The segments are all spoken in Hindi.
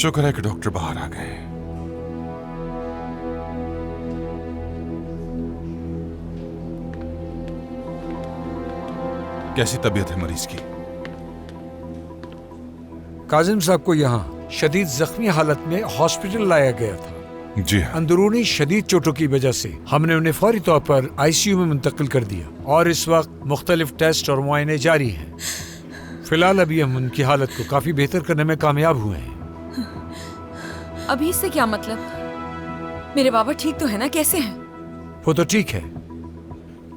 शुक्र है कि डॉक्टर बाहर आ गए। कैसी तबीयत है मरीज की? काजिम साहब को यहाँ शदीद जख्मी हालत में हॉस्पिटल लाया गया था। जी हाँ। अंदरूनी शदीद चोटों की वजह से हमने उन्हें फौरी तौर पर आईसीयू में मुंतकिल कर दिया और इस वक्त मुख्तलिफ टेस्ट और मुआयने जारी हैं। फिलहाल अभी हम उनकी हालत को काफी बेहतर करने में कामयाब हुए हैं। अभी इससे क्या मतलब? मेरे बाबा ठीक तो है ना? कैसे हैं? वो तो ठीक है,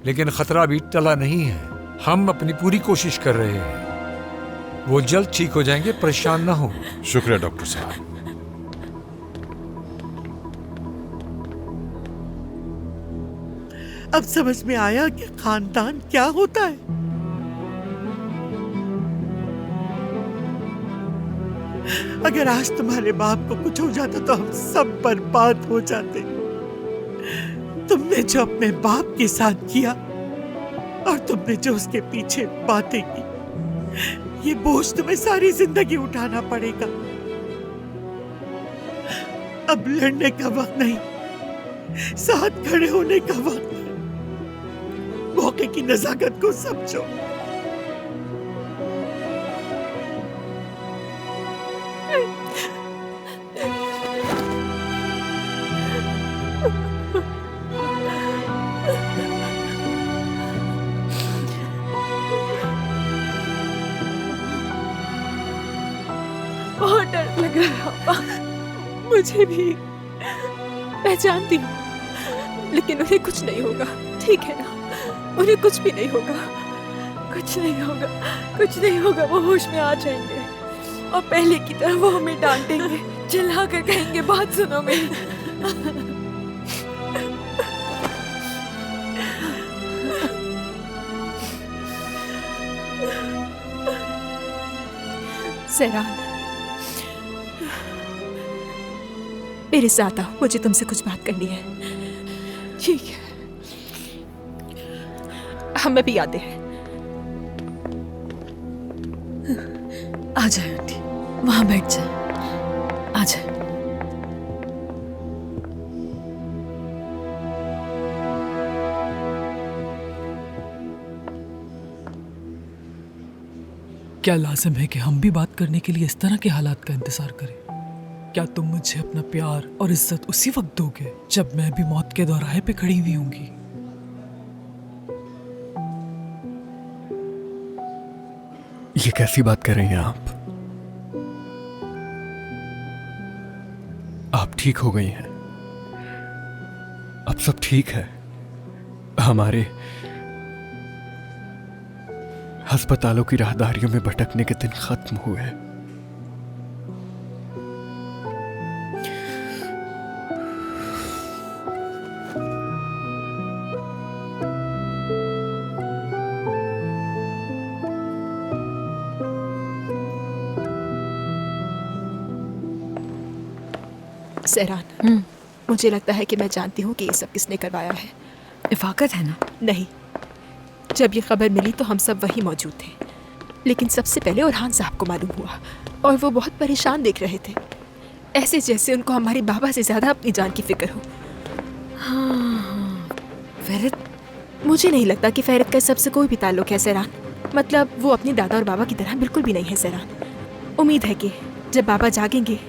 लेकिन खतरा अभी टला नहीं है। हम अपनी पूरी कोशिश कर रहे हैं। वो जल्द ठीक हो जाएंगे, परेशान ना हो। शुक्रिया डॉक्टर साहब। अब समझ में आया कि खानदान क्या होता है। अगर आज तुम्हारे बाप को कुछ हो जाता तो हम सब बर्बाद हो जाते। तुमने जो अपने बाप के साथ किया और तुमने जो उसके पीछे बातें की, ये बोझ तुम्हें सारी जिंदगी उठाना पड़ेगा। अब लड़ने का वक्त नहीं, साथ खड़े होने का वक्त है। मौके की नजाकत को समझो। बहुत डर लग रहा है पापा। मुझे भी। मैं जानती हूँ, लेकिन उन्हें कुछ नहीं होगा, ठीक है ना? उन्हें कुछ भी नहीं होगा। कुछ नहीं होगा, कुछ नहीं होगा। वो होश में आ जाएंगे और पहले की तरह वो हमें डांटेंगे, चिल्ला कर कहेंगे, बात सुनो मेरी। सहरान, मेरे साथ आओ, मुझे तुमसे कुछ बात करनी है। ठीक है। हमें भी आते हैं। आ जाए आंटी, वहां बैठ जाए। आ जाए। क्या लाजिम है कि हम भी बात करने के लिए इस तरह के हालात का इंतजार करें? क्या तुम मुझे अपना प्यार और इज्जत उसी वक्त दोगे जब मैं भी मौत के दौराहे पे खड़ी हुई होंगी? ये कैसी बात कर रही हैं आप? आप ठीक हो गई हैं, अब सब ठीक है। हमारे अस्पतालों की राहदारियों में भटकने के दिन खत्म हुए। सहरान, मुझे लगता है कि मैं जानती हूँ कि ये सब किसने करवाया है। इफाकत है ना? नहीं, जब ये खबर मिली तो हम सब वहीं मौजूद थे, लेकिन सबसे पहले ओरहान साहब को मालूम हुआ और वो बहुत परेशान देख रहे थे, ऐसे जैसे उनको हमारे बाबा से ज्यादा अपनी जान की फिक्र हो। हाँ, फेरित? मुझे नहीं लगता कि फेरित का सबसे कोई भी ताल्लुक है सहरान। मतलब वो अपनी दादा और बाबा की तरह बिल्कुल भी नहीं है सहरान। उम्मीद है कि जब बाबा जागेंगे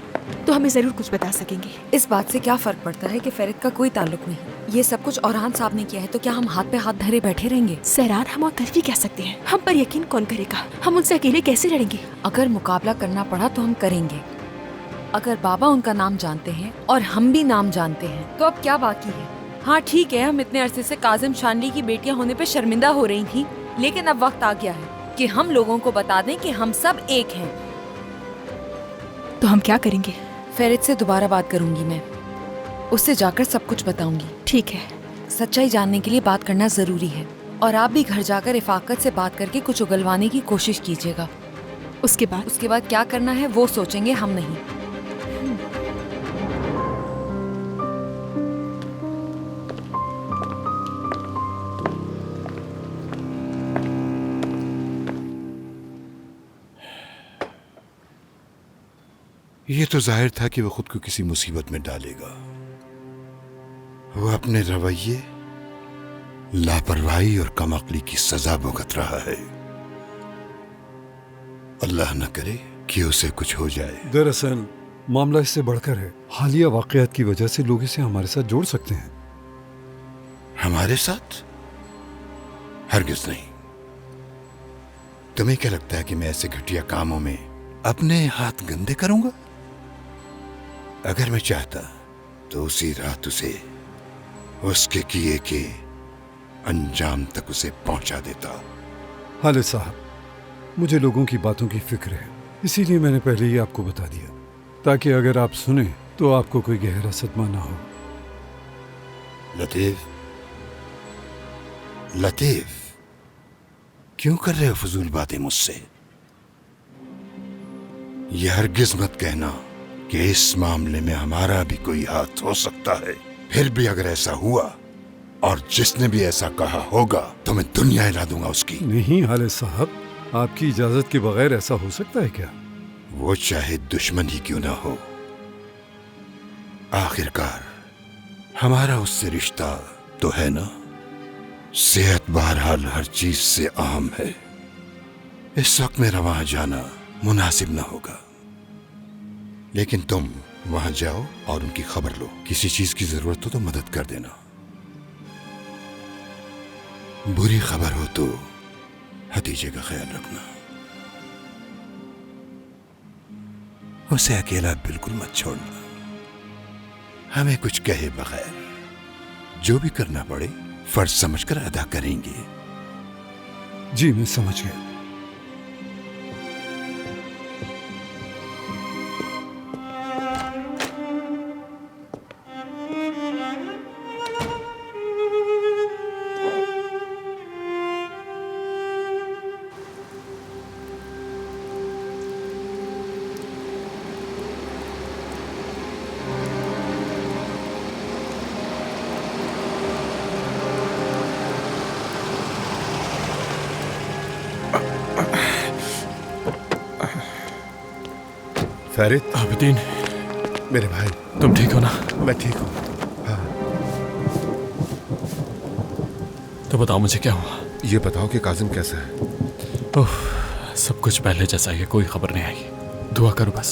तो हमें जरूर कुछ बता सकेंगे। इस बात से क्या फर्क पड़ता है कि फेरित का कोई ताल्लुक नहीं? ये सब कुछ ओरहान साहब ने किया है, तो क्या हम हाथ पे हाथ धरे बैठे रहेंगे? सहरान, हम और कर भी क्या सकते हैं? हम पर यकीन कौन करेगा? हम उनसे अकेले कैसे लड़ेंगे? अगर मुकाबला करना पड़ा तो हम करेंगे। अगर बाबा उनका नाम जानते हैं और हम भी नाम जानते हैं तो अब क्या बाकी है? हाँ ठीक है, हम इतने अरसे से काजिम शानली की बेटियां होने पे शर्मिंदा हो रही थी, लेकिन अब वक्त आ गया है कि हम लोगों को बता दें कि हम सब एक हैं। तो हम क्या करेंगे? फेरित से दोबारा बात करूंगी मैं, उससे जाकर सब कुछ बताऊंगी। ठीक है। सच्चाई जानने के लिए बात करना जरूरी है, और आप भी घर जाकर इफाकत से बात करके कुछ उगलवाने की कोशिश कीजिएगा। उसके बाद क्या करना है वो सोचेंगे, हम नहीं। ये तो जाहिर था कि वो खुद को किसी मुसीबत में डालेगा। वो अपने रवैये, लापरवाही और कमअक्ली की सजा भुगत रहा है। अल्लाह न करे कि उसे कुछ हो जाए। दरअसल मामला इससे बढ़कर है। हालिया वाकयात की वजह से लोग इसे हमारे साथ जोड़ सकते हैं। हमारे साथ? हरगिज नहीं। तुम्हें क्या लगता है कि मैं ऐसे घटिया कामों में अपने हाथ गंदे करूंगा? अगर मैं चाहता तो उसी रात उसे उसके किए के अंजाम तक उसे पहुंचा देता। हाले साहब, मुझे लोगों की बातों की फिक्र है, इसीलिए मैंने पहले ही आपको बता दिया, ताकि अगर आप सुने तो आपको कोई गहरा सदमा ना हो। लतीफ, लतीफ, क्यों कर रहे हो फजूल बातें मुझसे? यह हरगिज मत कहना कि इस मामले में हमारा भी कोई हाथ हो सकता है। फिर भी अगर ऐसा हुआ और जिसने भी ऐसा कहा होगा तो मैं दुनिया हिला दूंगा उसकी। नहीं हाले साहब, आपकी इजाजत के बगैर ऐसा हो सकता है क्या? वो चाहे दुश्मन ही क्यों ना हो, आखिरकार हमारा उससे रिश्ता तो है ना। सेहत बहरहाल हर चीज से अहम है। इस वक्त मेरा वहां जाना मुनासिब ना होगा, लेकिन तुम वहां जाओ और उनकी खबर लो। किसी चीज की जरूरत हो तो मदद कर देना। बुरी खबर हो तो हतीजे का ख्याल रखना। उसे अकेला बिल्कुल मत छोड़ना। हमें कुछ कहे बगैर जो भी करना पड़े फर्ज समझकर अदा करेंगे। जी मैं समझ गया। फरीद, आबिदीन, मेरे भाई, तुम ठीक हो ना? मैं ठीक हूँ। हाँ। तो बताओ मुझे क्या हुआ? ये बताओ कि काजिम कैसा है? ओह, सब कुछ पहले जैसा ही है, कोई खबर नहीं आई। दुआ करो बस।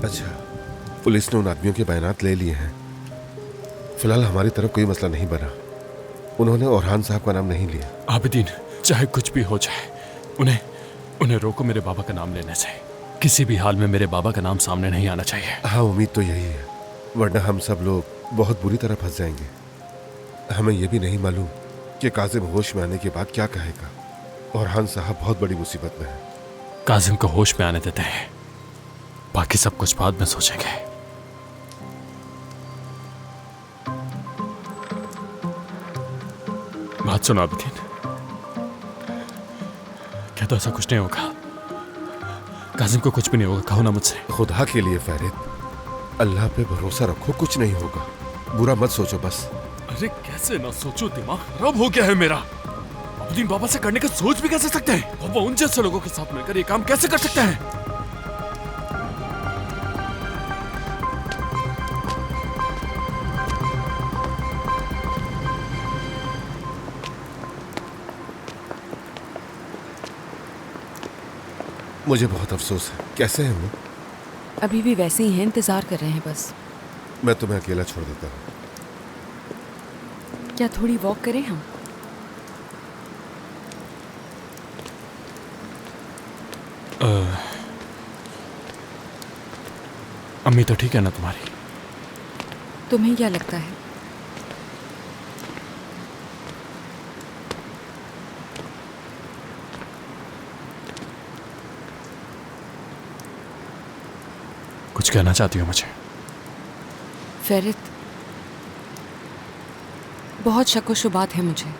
अच्छा, पुलिस ने उन आदमियों के बयानात ले लिए हैं। फिलहाल हमारी तरफ कोई मसला नहीं बना। उन्होंने ओरहान साहब का नाम नहीं लिया। आबिदीन, चाहे कुछ भी हो जाए, उन्हें रोको मेरे बाबा का नाम लेने से। किसी भी हाल में मेरे बाबा का नाम सामने नहीं आना चाहिए। हाँ, उम्मीद तो यही है, वरना हम सब लोग बहुत बुरी तरह फंस जाएंगे। हमें यह भी नहीं मालूम कि काजिम होश में आने के बाद क्या कहेगा। ओरहान साहब बहुत बड़ी मुसीबत में है। काजिम को होश में आने देते हैं, बाकी सब कुछ बाद में सोचेंगे। बात सुनो आबिदीन, क्या तो ऐसा कुछ नहीं होगा? काजिम को कुछ भी नहीं होगा, कहो ना मुझसे। खुदा के लिए फरीद, अल्लाह पे भरोसा रखो, कुछ नहीं होगा। बुरा मत सोचो बस। अरे कैसे ना सोचो, दिमाग खराब हो गया है मेरा। आबिदीन बाबा से करने का सोच भी कैसे सकते हैं? बाबा उन जैसे लोगों के साथ मिलकर ये काम कैसे कर सकते हैं? मुझे बहुत अफसोस है। कैसे हैं वो? अभी भी वैसे ही हैं, इंतजार कर रहे हैं बस। मैं तुम्हें अकेला छोड़ देता हूँ। क्या थोड़ी वॉक करें हम? अम्मी तो ठीक है ना तुम्हारी? तुम्हें क्या लगता है? कुछ कहना चाहती हो मुझे? फेरित, बहुत शक व शुबात है मुझे।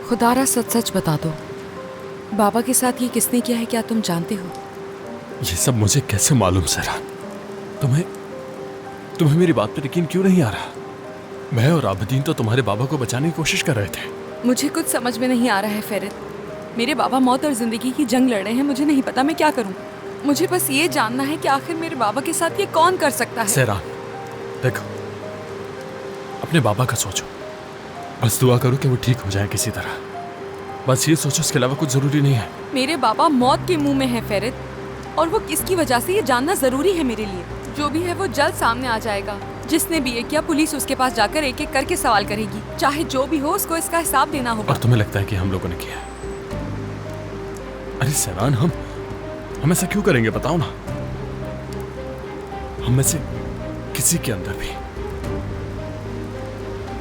खुदारा सच सच बता दो, बाबा के साथ ये किसने किया है, क्या तुम जानते हो? ये सब मुझे कैसे मालूम सरान? तुम्हें मेरी बात पर यकीन क्यों नहीं आ रहा? मैं और आबिदीन तो तुम्हारे बाबा को बचाने की कोशिश कर रहे थे। मुझे कुछ समझ में नहीं आ रहा है फेरित। मेरे बाबा मौत और जिंदगी की जंग लड़ रहे हैं, मुझे नहीं पता मैं क्या करूं। मुझे बस ये जानना है कि आखिर मेरे बाबा के साथ ये कौन कर सकता है। सेरान, देखो, अपने बाबा का सोचो। बस दुआ करो कि वो ठीक हो जाए किसी तरह। बस ये सोचो, इसके अलावा कुछ जरूरी नहीं है। मेरे बाबा मौत के मुंह में है फेरित, और वो किसकी वजह से ये जानना जरूरी है मेरे लिए। जो भी है वो जल्द सामने आ जाएगा। जिसने भी ये किया, पुलिस उसके पास जाकर एक एक करके सवाल करेगी। चाहे जो भी हो, उसको इसका हिसाब देना होगा। और तुम्हें लगता है कि हम लोगों ने किया? अरे सेरान, हम ऐसा क्यों करेंगे, बताओ ना। हम में से किसी के अंदर भी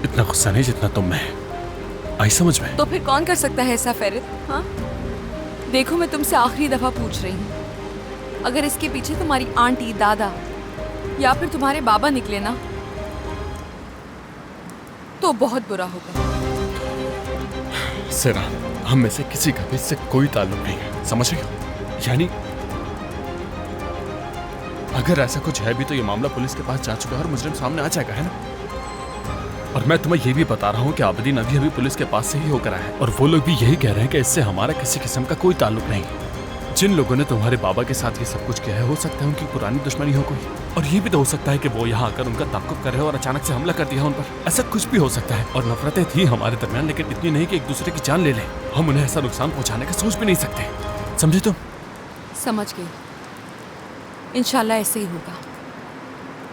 इतना गुस्सा नहीं जितना तुम में है। आई समझ में? तो फिर कौन कर सकता है ऐसा फेरित? हाँ, देखो, मैं तुमसे आखिरी दफा पूछ रही हूँ, अगर इसके पीछे तुम्हारी आंटी, दादा या फिर तुम्हारे बाबा निकले ना, तो बहुत बुरा होगा। सेरान, हम में से किसी का भी इससे कोई ताल्लुक नहीं है, समझ रही हो? यानी अगर ऐसा कुछ है भी तो ये मामला पुलिस के पास जा चुका है और मुजरिम सामने आ जाएगा, है ना? और मैं तुम्हें ये भी बता रहा हूँ कि आबदीन अभी पुलिस के पास से ही होकर आया है, और वो लोग भी यही कह रहे हैं कि इससे हमारा किसी किस्म का कोई ताल्लुक नहीं है। जिन लोगों ने तुम्हारे बाबा के साथ ये सब कुछ किया है, हो सकता है उनकी पुरानी दुश्मनी हो कोई, और ये भी तो हो सकता है कि वो यहाँ आकर उनका ताक़ुब कर रहे हो और अचानक से हमला कर दिया उन पर। ऐसा कुछ भी हो सकता है। और नफरतें थी हमारे दरमियान, लेकिन इतनी नहीं कि एक दूसरे की जान ले लें। हम उन्हें ऐसा नुकसान पहुंचाने का सोच भी नहीं सकते, समझे तुम? समझ गई। इंशाल्लाह ऐसे ही होगा,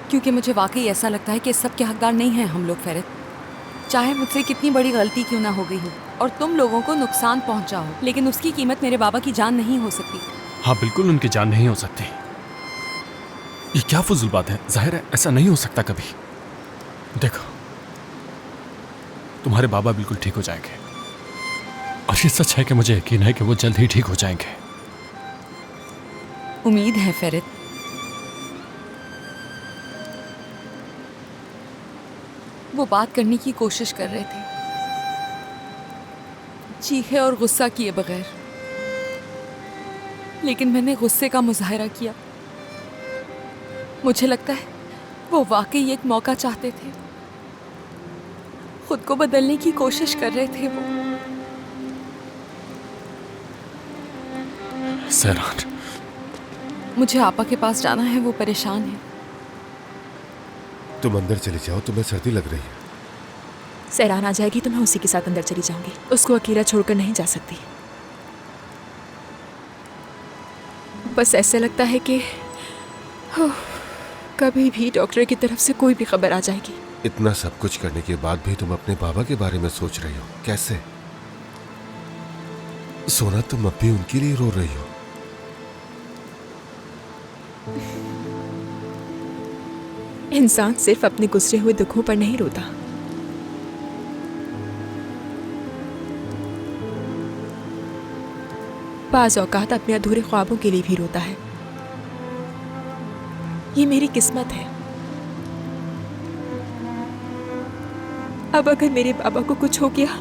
क्योंकि मुझे वाकई ऐसा लगता है कि इस सब के हकदार नहीं हैं हम लोग फेरित। चाहे मुझसे कितनी बड़ी गलती क्यों ना हो गई हो और तुम लोगों को नुकसान पहुंचा हो, लेकिन उसकी कीमत मेरे बाबा की जान नहीं हो सकती। हाँ बिल्कुल, उनकी जान नहीं हो सकती। ये क्या फजूल बात है? जाहिर है ऐसा नहीं हो सकता कभी। देखो, तुम्हारे बाबा बिल्कुल ठीक हो जाएंगे, और ये सच है कि मुझे यकीन है कि वो जल्द ही ठीक हो जाएंगे। उम्मीद है फेरित। वो बात करने की कोशिश कर रहे थे, चीखे और गुस्सा किए बगैर, लेकिन मैंने गुस्से का मुजाहरा किया। मुझे लगता है वो वाकई एक मौका चाहते थे, खुद को बदलने की कोशिश कर रहे थे वो। सेरान, मुझे आपा के पास जाना है, वो परेशान है। तुम अंदर चली जाओ, तुम्हें सर्दी लग रही है। सैरान आ जाएगी तो मैं उसी के साथ अंदर चली जाऊंगी। उसको अकेला छोड़कर नहीं जा सकती। बस ऐसे लगता है कि कभी भी डॉक्टर की तरफ से कोई भी खबर आ जाएगी। इतना सब कुछ करने के बाद भी तुम अपने बाबा के बारे में सोच रही हो? कैसे? सोना, तुम अब भी उनके लिए रो रही हो। इंसान सिर्फ अपने गुजरे हुए दुखों पर नहीं रोता। बाज़ औकात अपने अधूरे ख्वाबों के लिए भी रोता है। ये मेरी किस्मत है। अब अगर मेरे बाबा को कुछ हो गया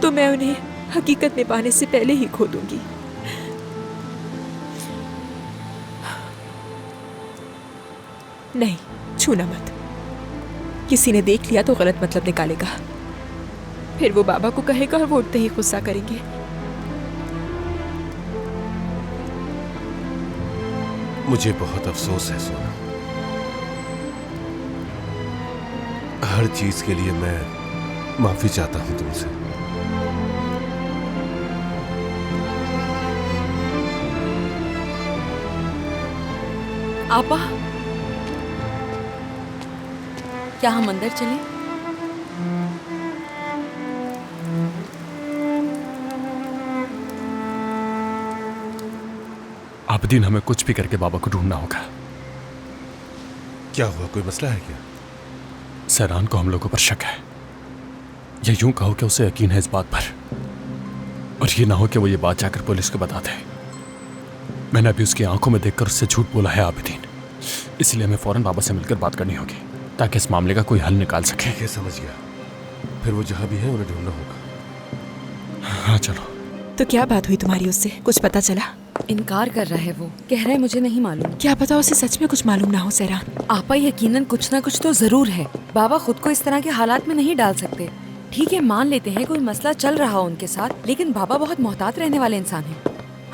तो मैं उन्हें हकीकत में पाने से पहले ही खो दूंगी। नहीं, छूना मत। किसी ने देख लिया तो गलत मतलब निकालेगा, फिर वो बाबा को कहेगा और वो उठते ही गुस्सा करेंगे। मुझे बहुत अफसोस है सोना। हर चीज के लिए मैं माफी चाहता हूं तुमसे। आपा, क्या हम अंदर चलें? आबदीन, हमें कुछ भी करके बाबा को ढूंढना होगा। क्या हुआ? कोई मसला है क्या? सैरान को हम लोगों पर शक है, या यूं कहो कि उसे यकीन है इस बात पर, और ये ना हो कि वो ये बात जाकर पुलिस को बता दे। मैंने अभी उसकी आंखों में देखकर उससे झूठ बोला है आबिदीन, इसलिए हमें फौरन बाबा से मिलकर बात करनी होगी ताकि इस मामले का कोई हल निकाल सके। ठीक है, समझ गया। फिर वो जहां भी है उन्हें ढूंढना होगा। हाँ चलो। तो क्या बात हुई तुम्हारी उससे? कुछ पता चला? इनकार कर रहा है वो, कह रहा है मुझे नहीं मालूम। क्या पता उसे सच में कुछ मालूम ना हो सैरान। आपा, यकीनन कुछ ना कुछ तो जरूर है। बाबा खुद को इस तरह के हालात में नहीं डाल सकते। ठीक है, मान लेते हैं कोई मसला चल रहा हो उनके साथ, लेकिन बाबा बहुत मोहतात रहने वाले इंसान हैं।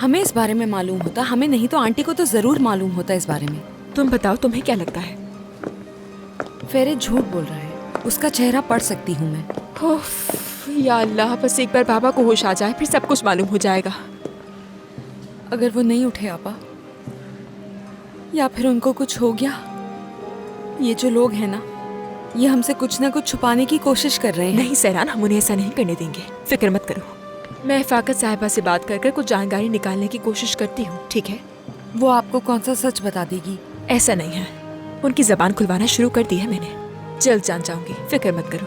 हमें इस बारे में मालूम होता, हमें नहीं तो आंटी को तो जरूर मालूम होता इस बारे में। तुम बताओ, तुम्हें क्या लगता है? फेरित झूठ बोल रहा है, उसका चेहरा पढ़ सकती हूँ मैं। उफ, या अल्लाह, बस एक बार बाबा को होश आ जाए, फिर सब कुछ मालूम हो जाएगा। अगर वो नहीं उठे आपा, या फिर उनको कुछ हो गया, ये जो लोग हैं ना, ये हमसे कुछ ना कुछ छुपाने की कोशिश कर रहे हैं। नहीं सहरान, हम उन्हें ऐसा नहीं करने देंगे, फिक्र मत करो। मैं फाकत साहिबा से बात कर कुछ जानकारी निकालने की कोशिश करती हूँ, ठीक है? वो आपको कौन सा सच बता देगी? ऐसा नहीं है, उनकी जबान खुलवाना शुरू कर दी है मैंने, जल्द जान जाऊंगी, फिक्र मत करो।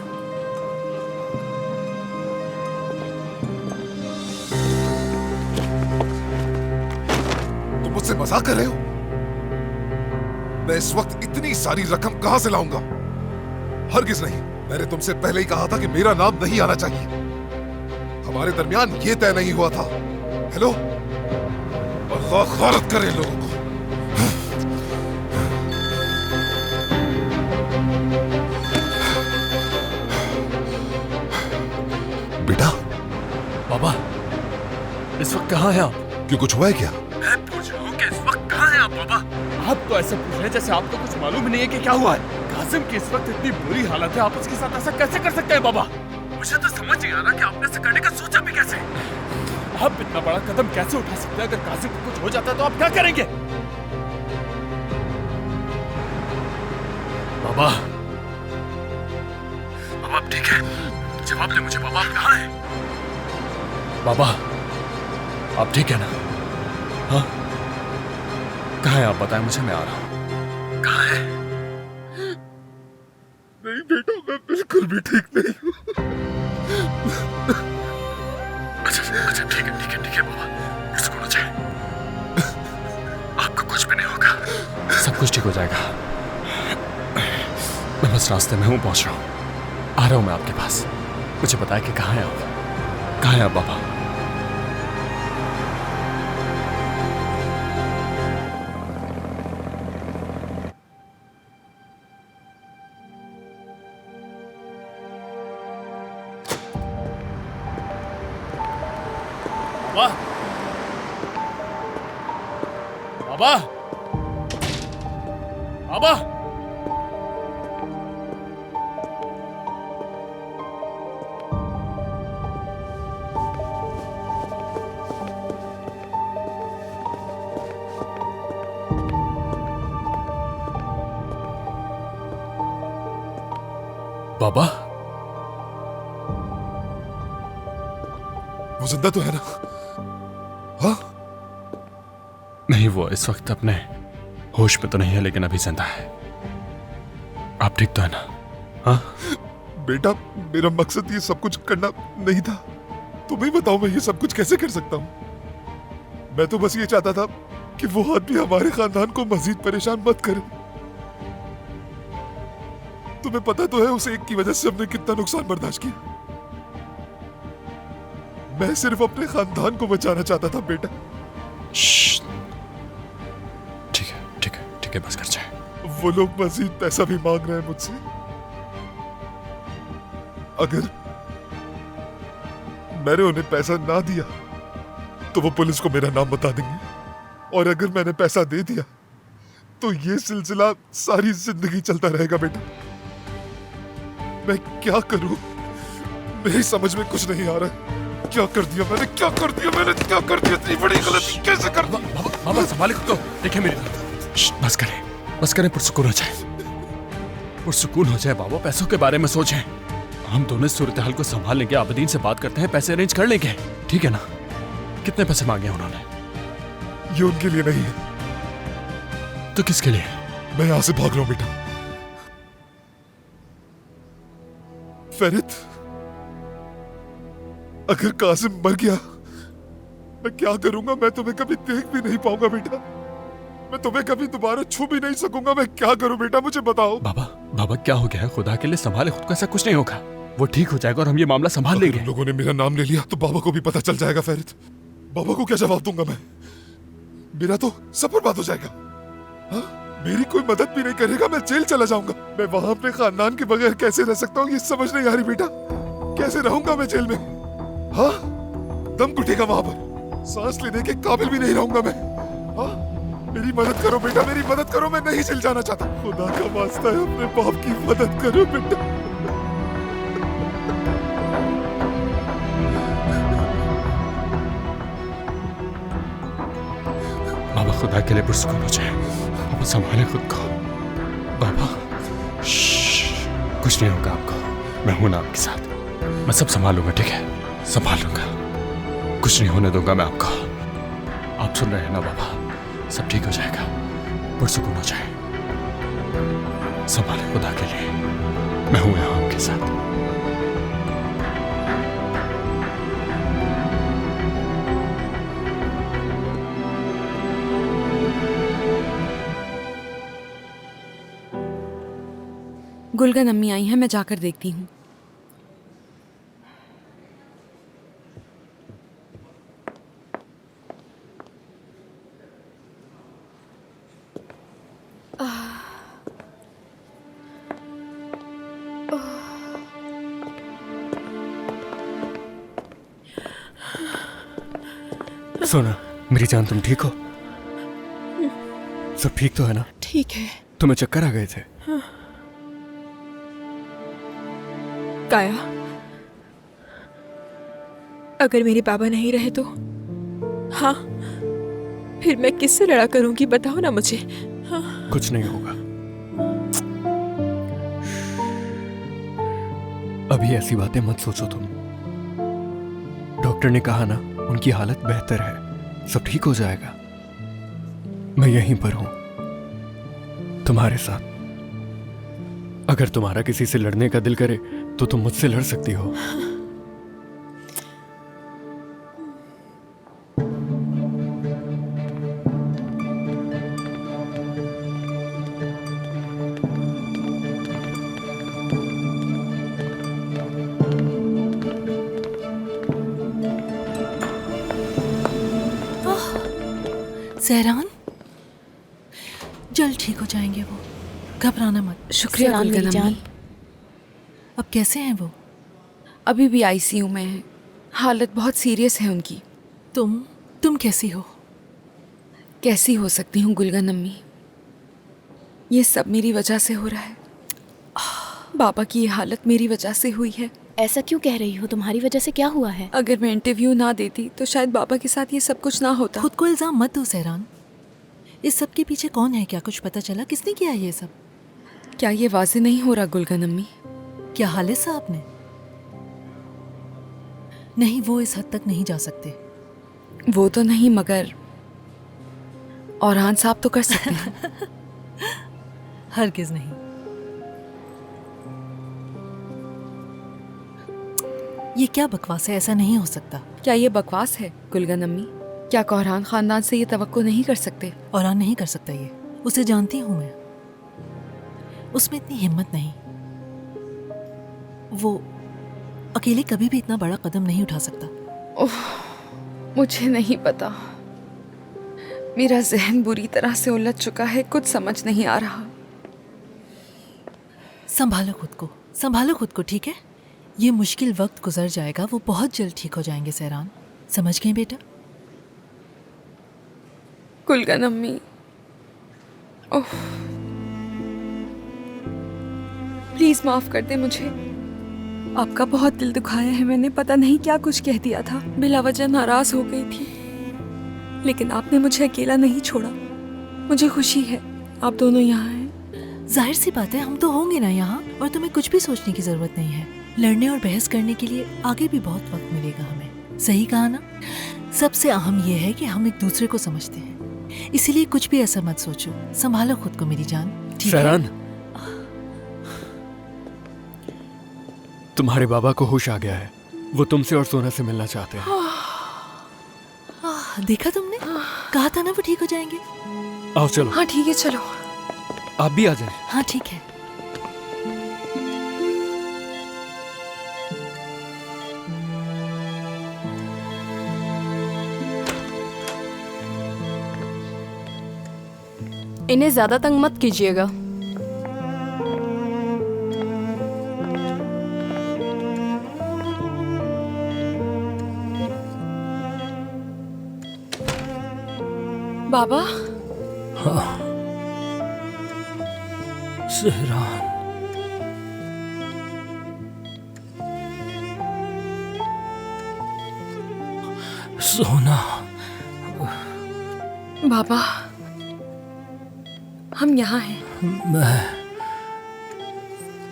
तुम मुझसे मजाक कर रहे हो? मैं इस वक्त इतनी सारी रकम कहां से लाऊंगा? हरगिज नहीं। मैंने तुमसे पहले ही कहा था कि मेरा नाम नहीं आना चाहिए। हमारे दरमियान ये तय नहीं हुआ था। हेलो, अल्लाह खारत करे लोगों को। बेटा। बाबा, इस वक्त कहाँ हैं आप? क्यों, कुछ हुआ है क्या? मैं पूछ रहा हूँ कि इस वक्त कहाँ हैं आप बाबा? आप तो ऐसे पूछ रहे हैं जैसे आपको कुछ मालूम ही नहीं है कि क्या हुआ है। कासिम की इस वक्त इतनी बुरी हालत है, आप उसके साथ ऐसा कैसे कर सकते हैं बाबा? मुझे तो समझ नहीं आ रहा कि आपने ऐसा करने का सोचा भी कैसे। आप इतना बड़ा कदम कैसे उठा सकते हैं? अगर कासिम को कुछ हो जाता है तो आप क्या करेंगे? बाबा, बाबा आप ठीक है? जवाब दे मुझे बाबा, आप कहाँ हैं? बाबा, आप ठीक है ना? हाँ, कहाँ है आप बताएं मुझे, मैं आ रहा हूँ। कहाँ है? नहीं बेटा, मैं बिल्कुल भी ठीक नहीं हूँ। अच्छा ठीक है बाबा, सुकून हो जाए, आपको कुछ भी नहीं होगा, सब कुछ ठीक हो जाएगा। मैं बस रास्ते में हूँ, पहुँच रहा हूँ, आ रहा हूँ मैं आपके पास। मुझे बताया कि कहाँ हैं आप? कहाँ हैं आप बाबा? बाबा, बाबा, बाबा, वो जिंदा तो है ना? हाँ? नहीं, वो इस वक्त अपने होश में तो नहीं है, लेकिन अभी जिंदा है। आप ठीक तो है ना? हाँ बेटा, मेरा मकसद ये सब कुछ करना नहीं था। तुम्हें बताओ मैं ये सब कुछ कैसे कर सकता हूँ? मैं तो बस ये चाहता था कि वो आदमी हमारे खानदान को मजीद परेशान मत करे। तुम्हें पता तो है उसे एक की वजह से हमने कितना नुकसान बर्दाश्त किया। मैं सिर्फ अपने खानदान को बचाना चाहता था बेटा। ठीक है, बस कर जाए। वो लोग मजीद पैसा भी मांग रहे हैं मुझसे। अगर मैंने उन्हें पैसा ना दिया तो वो पुलिस को मेरा नाम बता देंगे, और अगर मैंने पैसा दे दिया तो ये सिलसिला सारी जिंदगी चलता रहेगा बेटा। मैं क्या करूं? मेरी समझ में कुछ नहीं आ रहा। क्या कर दिया मैंने, क्या कर दिया? इतनी बड़ी गलती कैसे कर दी? बाबा संभाले खुद को, देखिए मेरी बात। बस करें, पुरसुकून हो जाए, पुरसुकून हो जाए बाबा। पैसों के बारे में सोचें, हम दोनों सूरत हाल को संभाल लेंगे। आबदीन से बात करते हैं, पैसे अरेंज कर लेंगे, ठीक है ना? कितने पैसे मांगे उन्होंने? ये उनके लिए नहीं है। तो किसके लिए? मैं यहां से भाग रहा हूं बेटा। फेरित, अगर कासिम मर गया मैं क्या करूंगा? मैं तुम्हें कभी देख भी नहीं पाऊंगा बेटा। मैं तुम्हें कभी दोबारा छू भी नहीं सकूंगा। मैं क्या करूं बेटा, मुझे बताओ। बाबा क्या हो गया है? खुदा के लिए संभाले खुद को, ऐसा कुछ नहीं होगा, वो ठीक हो जाएगा और हम ये मामला संभाल लेंगे। लोगों ने मेरा नाम ले लिया तो बाबा को भी पता चल जाएगा। फेरित, बाबा को क्या जवाब दूंगा मैं? मेरा तो सब बर्बाद हो जाएगा। हाँ? मेरी कोई मदद भी नहीं करेगा, मैं जेल चला जाऊंगा। मैं वहां अपने खानदान के बगैर कैसे रह सकता हूँ, ये समझ नहीं आ रही बेटा। कैसे रहूंगा मैं जेल में? हाँ, दम घुटेगा वहां पर, सांस लेने के काबिल भी नहीं रहूंगा मैं। हाँ, मेरी मदद करो बेटा, मेरी मदद करो, मैं नहीं जेल जाना चाहता। खुदा का वास्ता है, अपने बाप की मदद करो बेटा। बाबा खुदा के लिए पुरस्कुन हो जाए। बाबा संभाले खुद को। बाबा कुछ नहीं होगा आपको, मैं हूं ना आपके साथ। मैं सब संभालूंगा, ठीक है? संभाल लूंगा, कुछ नहीं होने दूंगा मैं आपको। आप सुन रहे हैं ना बाबा? सब ठीक हो जाएगा, पुरस्कुन हो जाए। संभाले खुदा के लिए, मैं हूं यहाँ आपके साथ। गुलगन अम्मी आई हैं, मैं जाकर देखती हूँ। सोना मेरी जान, तुम ठीक हो? सब ठीक तो है ना? ठीक है। तुम्हें चक्कर आ गए थे? हाँ। काया, अगर मेरे बाबा नहीं रहे तो? हाँ, फिर मैं किससे लड़ा करूंगी, बताओ ना मुझे। हाँ। कुछ नहीं होगा, अभी ऐसी बातें मत सोचो तुम। डॉक्टर ने कहा ना, उनकी हालत बेहतर है, सब ठीक हो जाएगा। मैं यहीं पर हूं तुम्हारे साथ। अगर तुम्हारा किसी से लड़ने का दिल करे तो तुम मुझसे लड़ सकती हो। सहरान, जल्द ठीक हो जाएंगे वो, घबराना मत। शुक्रिया गुलगन अम्मी। अब कैसे हैं वो? अभी भी आईसीयू में है, हालत बहुत सीरियस है उनकी। तुम कैसी हो? कैसी हो सकती हूँ गुलगन अम्मी, ये सब मेरी वजह से हो रहा है। बाबा की ये हालत मेरी वजह से हुई है। ऐसा क्यों कह रही हो? तुम्हारी वजह से क्या हुआ है? अगर मैं इंटरव्यू ना देती तो शायद बाबा के साथ ये सब कुछ ना होता। खुद को इल्जाम मत दो सहरान। इस सब के पीछे कौन है, क्या कुछ पता चला? किसने किया ये सब? क्या ये वाज़ेह नहीं हो रहा गुलगन अम्मी? क्या हालिद साहब ने? नहीं, वो इस हद तक नहीं जा सकते। वो तो नहीं, मगर औरहान साहब तो कर सकते हैं। हरगिज नहीं। ये क्या बकवास है? ऐसा नहीं हो सकता। क्या ये बकवास है गुलगन अम्मी? क्या कोहरान खानदान से ये तवक्को नहीं कर सकते? औरहान नहीं कर सकता ये, उसे जानती हूं मैं। उसमें इतनी हिम्मत नहीं, वो अकेले कभी भी इतना बड़ा कदम नहीं उठा सकता। ओह, मुझे नहीं पता, मेरा जहन बुरी तरह से उलझ चुका है, कुछ समझ नहीं आ रहा। संभालो खुद को, संभालो खुद को, ठीक है? ये मुश्किल वक्त गुजर जाएगा, वो बहुत जल्द ठीक हो जाएंगे सहरान, समझ गए बेटा? गुलगन अम्मी, ओह, प्लीज माफ कर दे मुझे। आपका बहुत दिल दुखाया है मैंने, पता नहीं क्या कुछ कह दिया था, बिला वजह नाराज हो गई थी, लेकिन आपने मुझे अकेला नहीं छोड़ा। मुझे खुशी है आप दोनों यहाँ हैं। जाहिर सी बात है, हम तो होंगे ना यहाँ, और तुम्हें कुछ भी सोचने की जरूरत नहीं है। लड़ने और बहस करने के लिए आगे भी बहुत वक्त मिलेगा हमें। सही कहा ना? सबसे अहम यह है कि हम एक दूसरे को समझते हैं, इसीलिए कुछ भी ऐसा मत सोचो। संभालो खुद को मेरी जान, ठीक है? सहरान, तुम्हारे बाबा को होश आ गया है, वो तुमसे और सोना से मिलना चाहते हैं। देखा तुमने? कहा था ना वो ठीक हो जाएंगे। आओ चलो। हाँ ठीक है, चलो। आप भी आ जाए। हाँ ठीक है। इन्हें ज्यादा तंग मत कीजिएगा। बाबा। हाँ सहरान, सोना। बाबा हम यहाँ हैं। मैं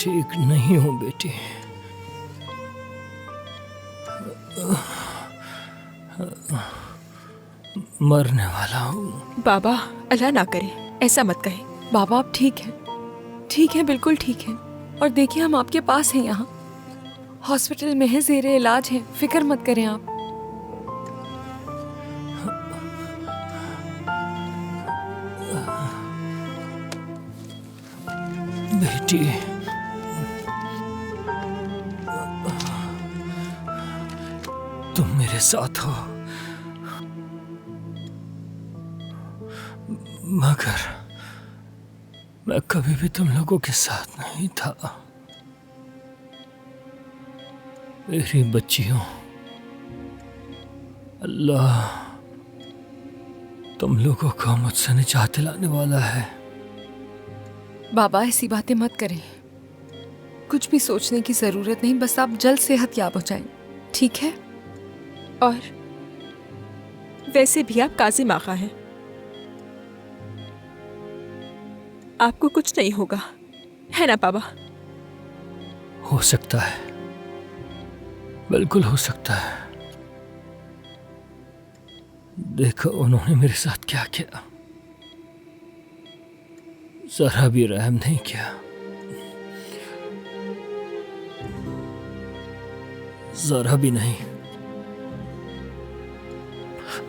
ठीक नहीं हूँ बेटी। मरने वाला हूँ। बाबा अल्लाह ना करे, ऐसा मत कहे। बाबा आप ठीक हैं, ठीक है, बिल्कुल ठीक है। और देखिए हम आपके पास हैं, यहाँ हॉस्पिटल में है, ज़ेरे इलाज है, फिक्र मत करें आप। बेटी तुम मेरे साथ हो, मगर मैं कभी भी तुम लोगों के साथ नहीं था। मेरी बच्चियों, अल्लाह तुम लोगों को मुझसे निजात दिलाने वाला है। बाबा ऐसी बातें मत करें, कुछ भी सोचने की जरूरत नहीं, बस आप जल्द सेहतयाब हो जाएं, ठीक है? और वैसे भी आप काजिम आका हैं, आपको कुछ नहीं होगा, है ना बाबा? हो सकता है, बिल्कुल हो सकता है। देखो उन्होंने मेरे साथ क्या किया, जरा भी रहम नहीं किया, जरा भी नहीं।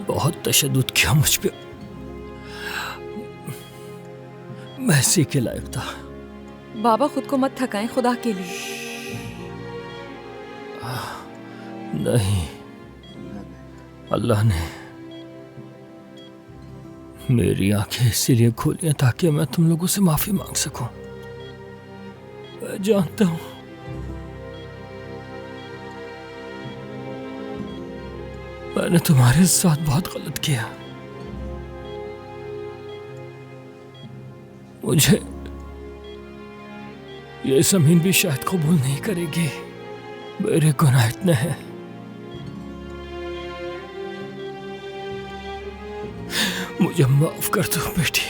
बहुत तशद्दुद किया मुझ पे, मैं इसी के लायक था। बाबा खुद को मत थकाएं, खुदा के लिए। नहीं, अल्लाह ने मेरी आंखें इसीलिए खोली हैं ताकि मैं तुम लोगों से माफी मांग सकूं। मैं जानता हूं मैंने तुम्हारे साथ बहुत गलत किया। मुझे ये जमीन भी शायद कबूल नहीं करेगी, मेरे गुनाह इतने हैं। मुझे माफ कर दो बेटी,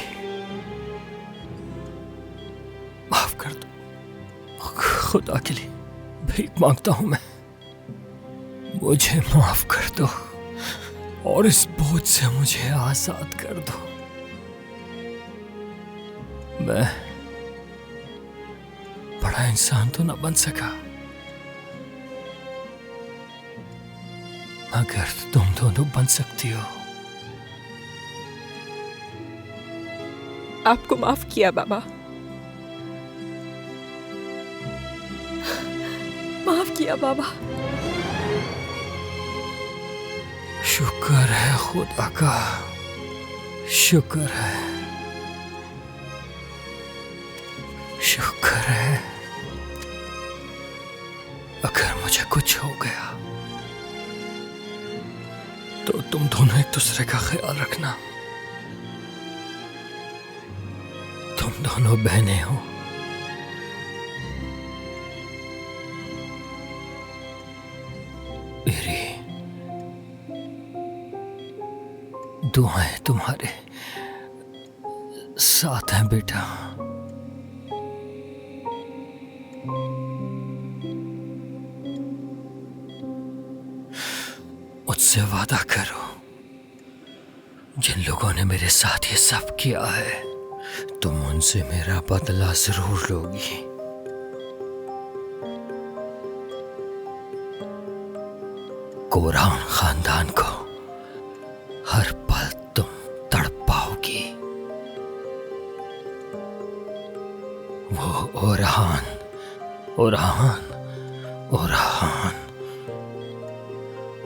माफ कर दो, खुदा के लिए भीख मांगता हूं मैं, मुझे माफ कर दो और इस बोझ से मुझे आजाद कर दो। मैं बड़ा इंसान तो ना बन सका, मगर तुम दोनों बन सकती हो। आपको माफ किया बाबा, माफ किया बाबा। शुक्र है खुदा का, शुक्र है, शुक्र है। अगर मुझे कुछ हो गया तो तुम दोनों एक दूसरे का ख्याल रखना। तुम दोनों बहनें हो, मेरी दुआएं तुम्हारे साथ हैं बेटा। मुझसे वादा करो, जिन लोगों ने मेरे साथ ये सब किया है तुम उनसे मेरा बदला जरूर लोगी। कोरान खानदान को हर पल तुम तड़पाओगी। वो ओरहान, ओरहान, ओरहान,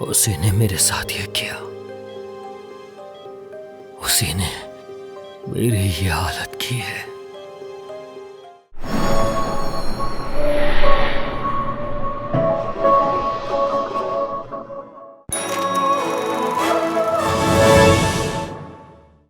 उसी ने मेरे साथ ये किया, उसी ने मेरी ये हालत की है।